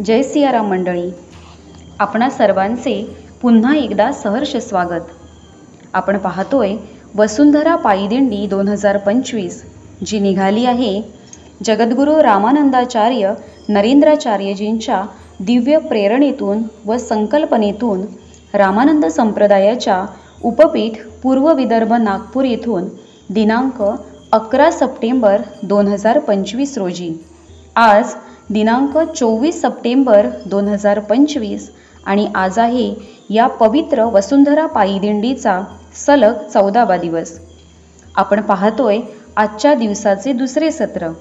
जय सियाराम मंडळी, आपणा सर्वांचे पुन्हा एकदा सहर्ष स्वागत. आपण पाहतोय वसुंधरा पायीदिंडी 2025 जी निघाली आहे जगद्गुरू रामानंदाचार्य नरेंद्राचार्यजींच्या दिव्य प्रेरणेतून व संकल्पनेतून रामानंद संप्रदायाच्या उपपीठ पूर्व विदर्भ नागपूर येथून दिनांक 11 सप्टेंबर 2025 रोजी. आज दिनांक 24 सप्टेंबर 2025 आणि आज आहे या पवित्र वसुंधरा पायीदिंडीचा सलग 14वा दिवस. आपण पाहतोय आजच्या दिवसाचे दुसरे सत्र.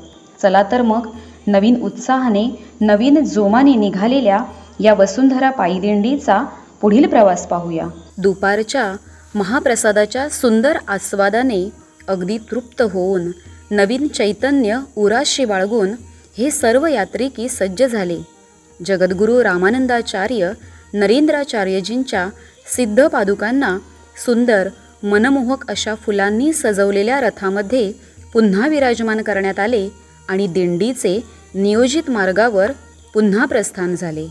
चला तर मग नवीन उत्साहाने नवीन जोमाने निघालेल्या या वसुंधरा पायीदिंडीचा पुढील प्रवास पाहूया. दुपारच्या महाप्रसादाच्या सुंदर आस्वादाने अगदी तृप्त होऊन नवीन चैतन्य उराशी बाळगून हे सर्व यात्रिकी सज्ज झाले. जगद्गुरू रामानंदाचार्य नरेंद्राचार्यजींच्या सिद्ध पादुकांना सुंदर मनमोहक अशा फुलांनी सजवलेल्या रथामध्ये पुन्हा विराजमान करण्यात आले आणि दिंडीचे नियोजित मार्गावर पुन्हा प्रस्थान झाले.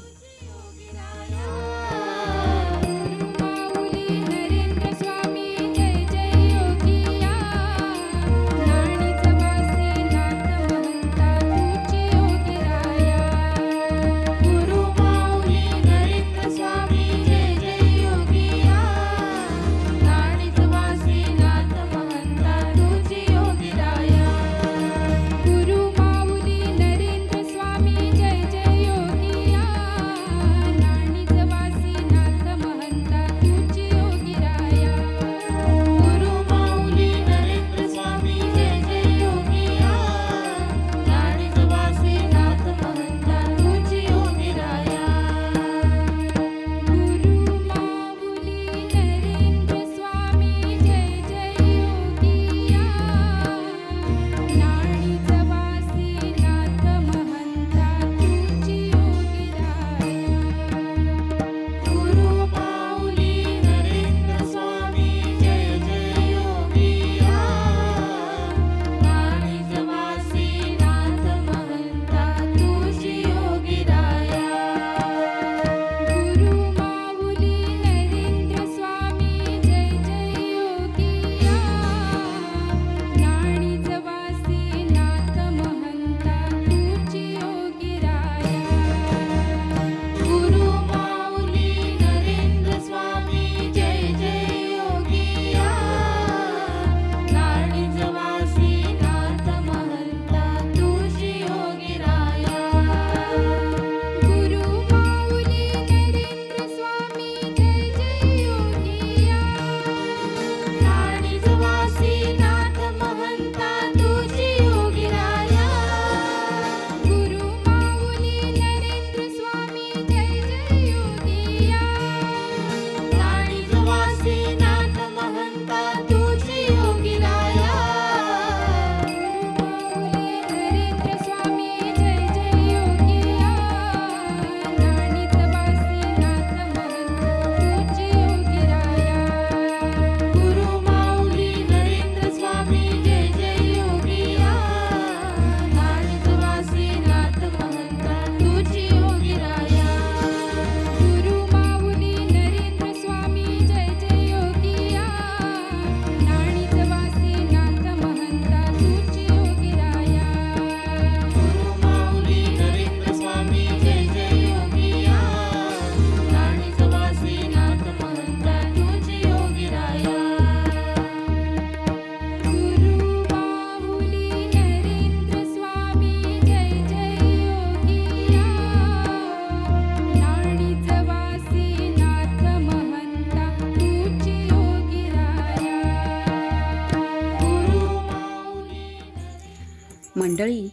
मंडळी,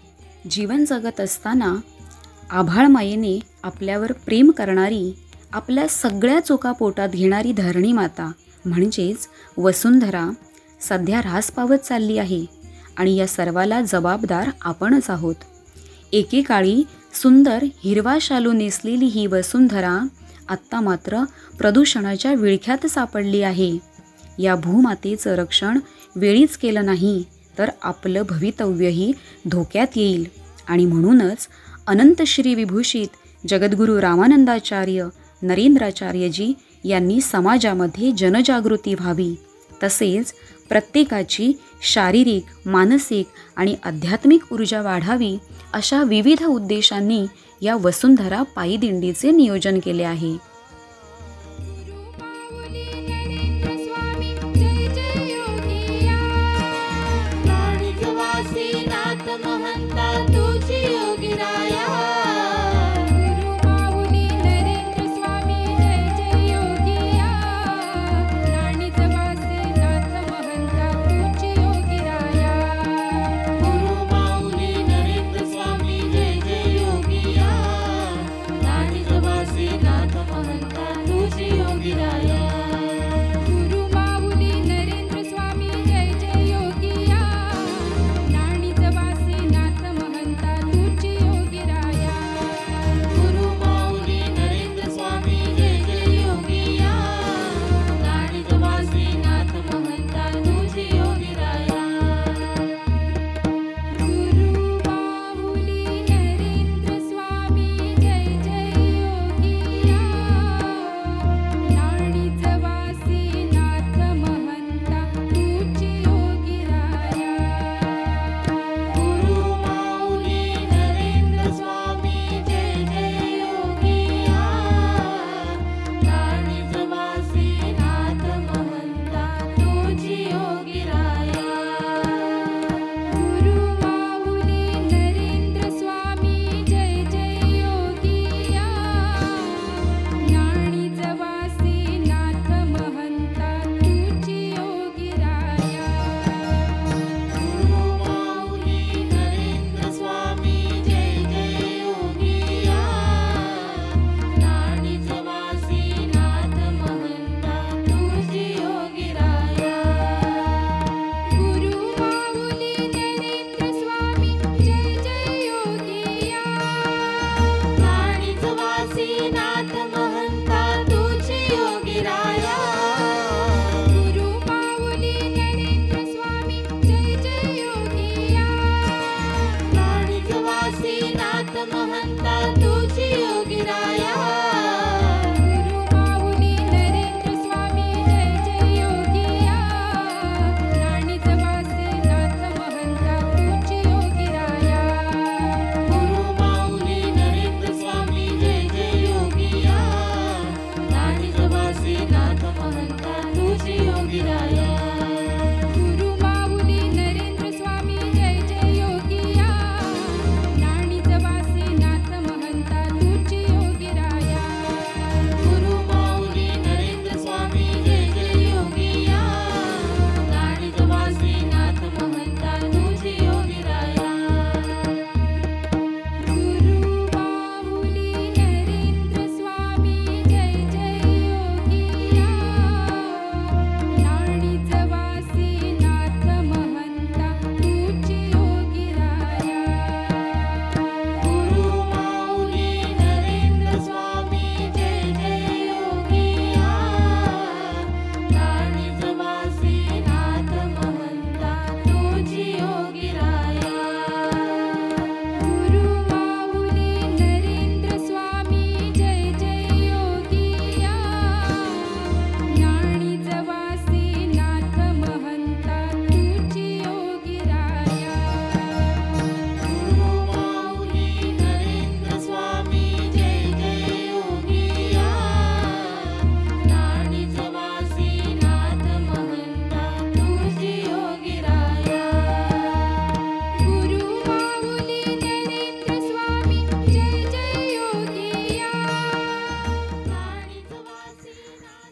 जीवन जगत असताना आभाळमायेने आपल्यावर प्रेम करणारी, आपल्या सगळ्या चुका पोटात घेणारी धरणी माता म्हणजेच वसुंधरा सध्या ऱ्हास पावत चालली आहे आणि या सर्वाला जबाबदार आपणच आहोत. एकेकाळी सुंदर हिरवा शालू नेसलेली ही वसुंधरा आत्ता मात्र प्रदूषणाच्या विळख्यात सापडली आहे. या भूमातेचं रक्षण वेळीच केलं नाही तर आपलं भवितव्यही धोक्यात येईल आणि म्हणूनच अनंत श्री विभूषित जगद्गुरू रामानंदाचार्य नरेंद्राचार्यजी यांनी समाजामध्ये जनजागृती व्हावी, तसेच प्रत्येकाची शारीरिक, मानसिक आणि आध्यात्मिक ऊर्जा वाढावी अशा विविध उद्देशांनी या वसुंधरा पायी दिंडीचे नियोजन केले आहे.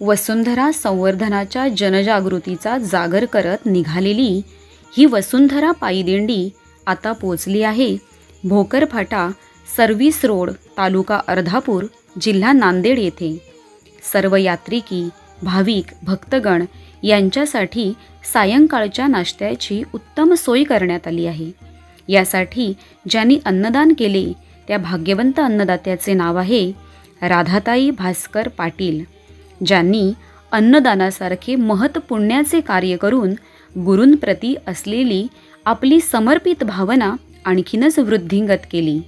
वसुंधरा संवर्धनाच्या जनजागृतीचा जागर करत निघालेली ही वसुंधरा पायी दिंडी आता पोचली आहे भोकर फाटा सर्व्हिस रोड, तालुका अर्धापूर, जिल्हा नांदेड येथे. सर्व यात्रिकी, भाविक, भक्तगण यांच्यासाठी सायंकाळच्या नाश्त्याची उत्तम सोय करण्यात आली आहे. यासाठी ज्यांनी अन्नदान केले त्या भाग्यवंत अन्नदात्याचे नाव आहे राधाताई भास्कर पाटील, ज्यांनी अन्नदानासारखे महत्पुण्याचे कार्य करून गुरूंप्रती असलेली आपली समर्पित भावना आणखीनच वृद्धिंगत केली.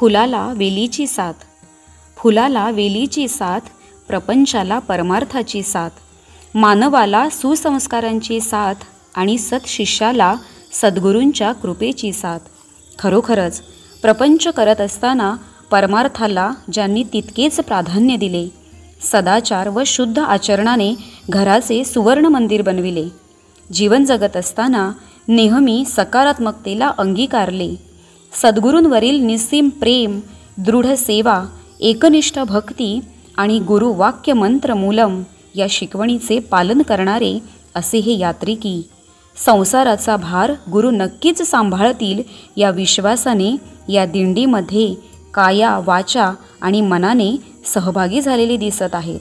फुलाला वेलीची साथ, फुलाला वेलीची साथ, प्रपंचाला परमार्थाची साथ, मानवाला सुसंस्कारांची साथ आणि सत्शिष्याला सद्गुरूंच्या कृपेची साथ. खरोखरच प्रपंच करत असताना परमार्थाला ज्यांनी तितकेच प्राधान्य दिले, सदाचार व शुद्ध आचरणाने घराचे सुवर्ण मंदिर बनविले, जीवन जगत असताना नेहमी सकारात्मकतेला अंगीकारले, सद्गुरूंवरील निस्सीम प्रेम, दृढ सेवा, एकनिष्ठ भक्ती आणि गुरुवाक्य मंत्र मूलम या शिकवणीचे पालन करणारे असे हे यात्रिकी संसाराचा भार गुरु नक्कीच सांभाळतील या विश्वासाने या दिंडीमध्ये काया, वाचा आणि मनाने सहभागी झालेले दिसत आहेत.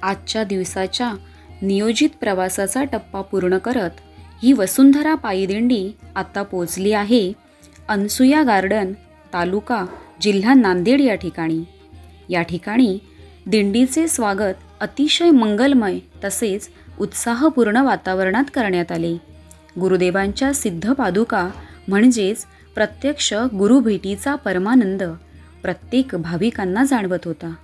आजच्या दिवसाच्या नियोजित प्रवासाचा टप्पा पूर्ण करत ही वसुंधरा पायीदिंडी आता पोचली आहे अनसुया गार्डन, तालुका, जिल्हा नांदेड या ठिकाणी. या ठिकाणी दिंडीचे स्वागत अतिशय मंगलमय तसेच उत्साहपूर्ण वातावरणात करण्यात आले. गुरुदेवांच्या सिद्ध पादुका म्हणजेच प्रत्यक्ष गुरुभेटीचा परमानंद प्रत्येक भाविकांना जाणवत होता.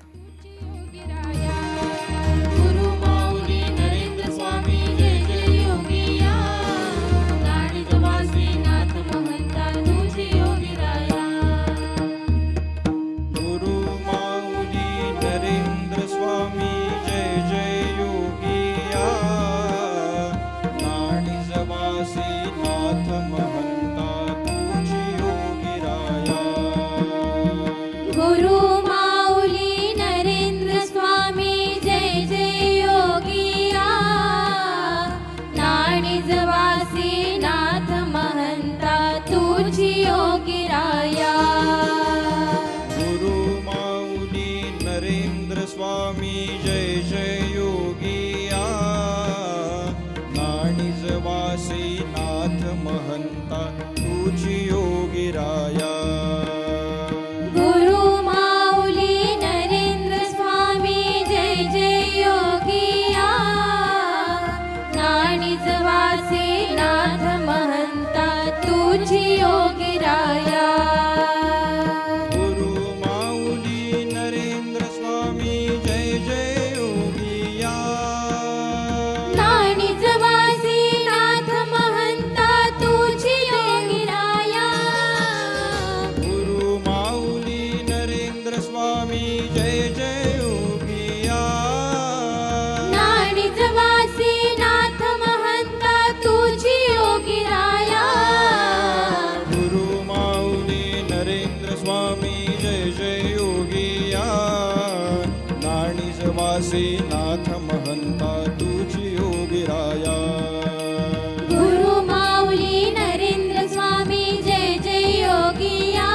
गुरु स्वामी जय जय योगिया नाणिजवासी नाथ महंता तुझी योगी राया गुरु माऊली नरेंद्र स्वामी जय जय योगिया नाणिजवासी नाथ महंता तुझी योगी राया गुरु माऊली नरेंद्र स्वामी जय जय योगिया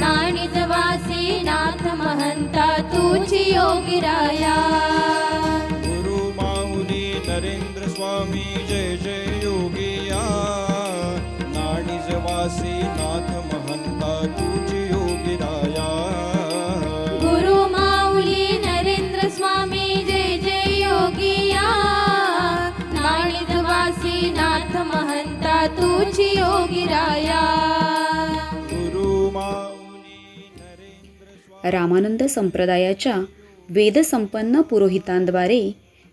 नाणिजवासी नाथ महंता तुझी योगी राया गुरु माऊली नरेंद्र स्वामी जय जय योगिया नाणिजवासी नाथ महंता तुझी योगी राया गुरु माऊली नरेंद्र स्वामी जय जय योगिया नाणिजवासी नाथ महंता तुझी योगी राया गुरु माऊली नरेंद्र रामानंद संप्रदायाच्या वेदसंपन्न पुरोहितांद्वारे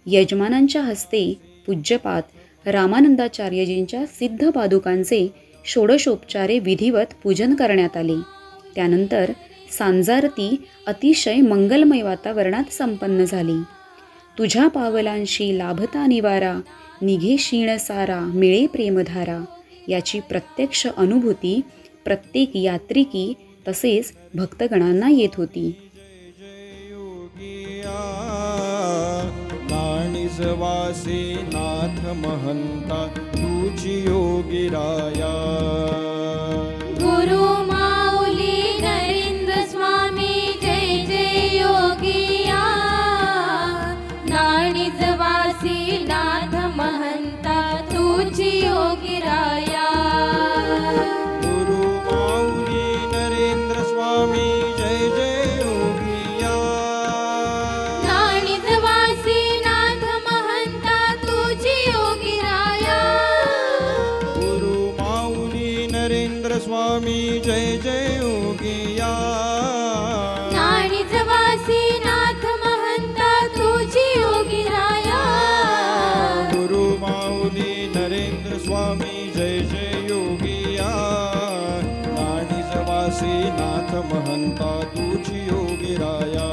यजमानांच्या हस्ते पूज्यपाद रामानंदाचार्यजींच्या सिद्ध पादुकांचे षोडशोपचारे विधिवत पूजन करण्यात आले. त्यानंतर सांजारती अतिशय मंगलमय वातावरणात संपन्न झाली. तुझ्या पावलांशी लाभता निवारा निघे क्षीण सारा मिळे प्रेमधारा याची प्रत्यक्ष अनुभूती प्रत्येक यात्रिकी तसेच भक्तगणांना येत होती. नाणिजवासी नाथ महंता तुझी योगी राया गुरु माऊली नरेंद्र स्वामी जय जय योगिया नाणिजवासी नाथ महंता तुझी योगी राया गुरु माऊली नरेंद्र स्वामी जय जय योगिया नाणिजवासी नाथ महंता तुझी योगी राया गुरु माऊली नरेंद्र स्वामी जय जय योगिया नाणिजवासी नाथ महंता तुझी योगी राया गुरु माऊली नरेंद्र स्वामी जय जय योगिया नाणिजवासी नाथ महंता तुझी योगी राया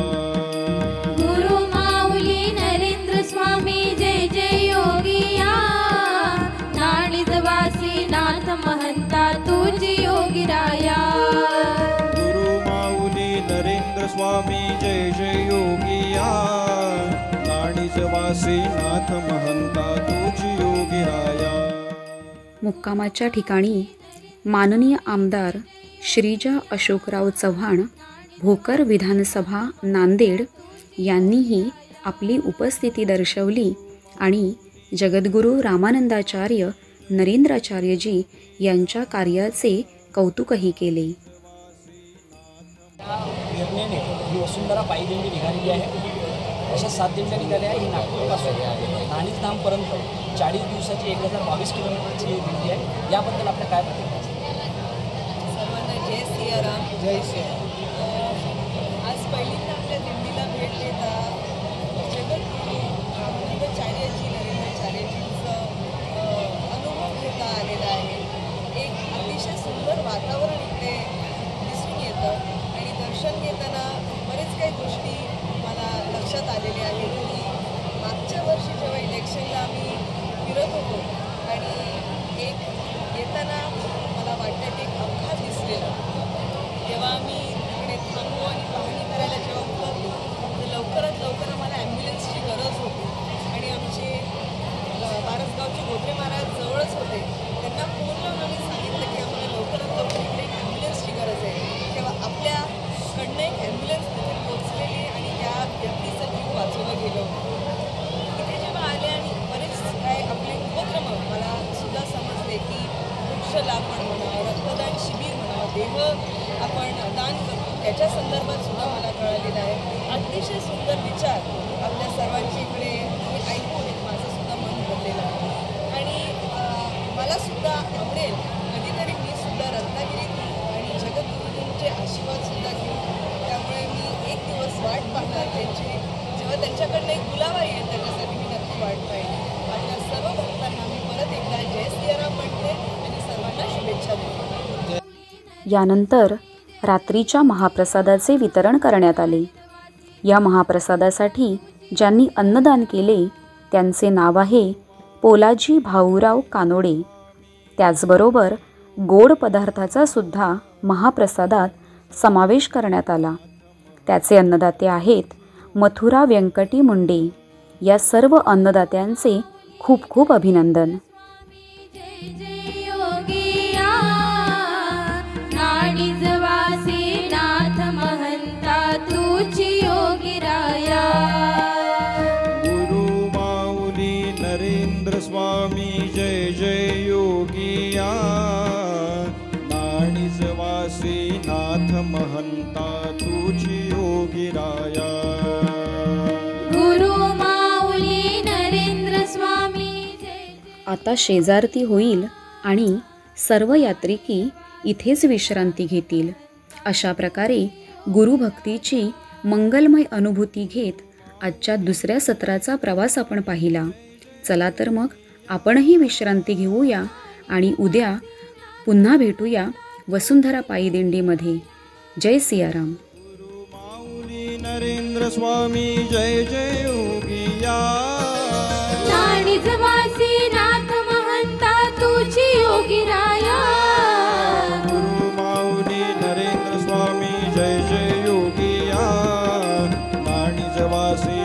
गुरु माऊली नरेंद्र स्वामी जय जय योगिया नाणिजवासी नाथ महंता तुझी योगी राया गुरु माऊली नरेंद्र स्वामी जय जय योगिया नाणिजवासी नाथ महंता तुझी योगी राया. मुक्कामाच्या ठिकाणी माननीय आमदार श्रीजा अशोकराव चव्हाण भोकर विधानसभा नांदेड यांनीही आपली उपस्थिती दर्शवली आणि जगद्गुरू रामानंदाचार्य नरेंद्राचार्यजी यांच्या कार्याचे कौतुकही केले. निर्णयाने ही वसुंधरा पायी दिंडी निघालेली आहे. अशा 7 दिंड्या निघाल्या ही नागपूरपासून नाणिजधामपर्यंत 40 दिवसाची 1022 किलोमीटरची दिंडी आहे. याबद्दल आपल्या काय प्रतिक्रिया असतील? सर्वांना जय सियाराम. जय श्री आज पहिल्यांदा आपल्या दिंडीला भेट देता जगद्गुरू रामानंदाचार्यजी नरेंद्राचार्यजींचा अनुभव घेता आलेला आहे. एक अतिशय सुंदर वातावरण इथे दिसून येतं आणि दर्शन घेताना बरेच काही गोष्टी मला लक्षात आलेल्या आहेत की मागच्या वर्षी जेव्हा इलेक्शनला आम्ही फिरत होतो आणि एक येताना मला वाटतं की एक अपघात दिसलेला, तेव्हा आम्ही तिकडे थांबलो आणि पाहणी करायला जेव्हा उतरलो तर लवकरात लवकर आम्हाला ॲम्ब्युलन्सची गरज होती आणि आमचे बारसगावचे गोत्रे महाराज जवळच होते. त्यांना फोन लावून आम्ही सांगितलं की आम्हाला लवकरात लवकर इकडे एक ॲम्ब्युलन्सची गरज आहे. तेव्हा आपल्याकडनं एक ॲम्ब्युलन्स तिथे पोचलेली आणि त्या व्यक्तीचा जीव वाचवला गेलो. इथे जेव्हा आले आणि बरेच काय आपले उपक्रम मला सुद्धा समजले की वृक्ष लागवड म्हणावं, रक्तदान शिबिर म्हणावं, देह आपण दान करतो त्याच्या संदर्भात सुद्धा मला कळलेलं आहे. अतिशय सुंदर विचार आपल्या सर्वांची इकडे मी ऐकून माझं सुद्धा मन भरलेलं आहे आणि मला सुद्धा आवडेल कधीतरी मी सुद्धा रत्नागिरीत आणि जगद्गुरूंचे आशीर्वाद सुद्धा घेईन. त्यामुळे मी एक दिवस वाट पाहणार त्यांची, जेव्हा त्यांच्याकडनं एक बुलावा येईल त्याच्यासाठी मी नक्की वाट पाहिजे. आपल्या सर्व भक्तांना मी परत एकदा जय सियाराम म्हणते आणि सर्वांना शुभेच्छा देते. यानंतर रात्रीच्या महाप्रसादाचे वितरण करण्यात आले. या महाप्रसादासाठी ज्यांनी अन्नदान केले त्यांचे नाव आहे पोलाजी भाऊराव कानोडे. त्याचबरोबर गोड पदार्थाचा सुद्धा महाप्रसादात समावेश करण्यात आला. त्याचे अन्नदाते आहेत मथुरा व्यंकटी मुंडे. या सर्व अन्नदात्यांचे खूप खूप अभिनंदन. जय जय योगिया नाडीजवासी नाथ महंता तुझी योगिराया. गुरु माऊली नरेंद्र स्वामी जय जय योगिया नाणीजवासी नाथ महंता तुझी योगिराया. गुरु माऊली नरेंद्र स्वामी जय जय. आता शेजारती होईल आणि सर्व यात्रिकी इथेच विश्रांती घेतील. अशा प्रकारे गुरुभक्तीची मंगलमय अनुभूती घेत आजच्या दुसऱ्या सत्राचा प्रवास आपण पाहिला. चला तर मग आपणही विश्रांती घेऊया आणि उद्या पुन्हा भेटूया वसुंधरा पायी दिंडीमध्ये. जय सियाराम. माऊली नरेंद्र स्वामी जय जय योगिया नाडीजवासी नाथ महंता तुझी योगिराया. गुरु माऊली नरेंद्र स्वामी जय जय योगिया नाणीजवासी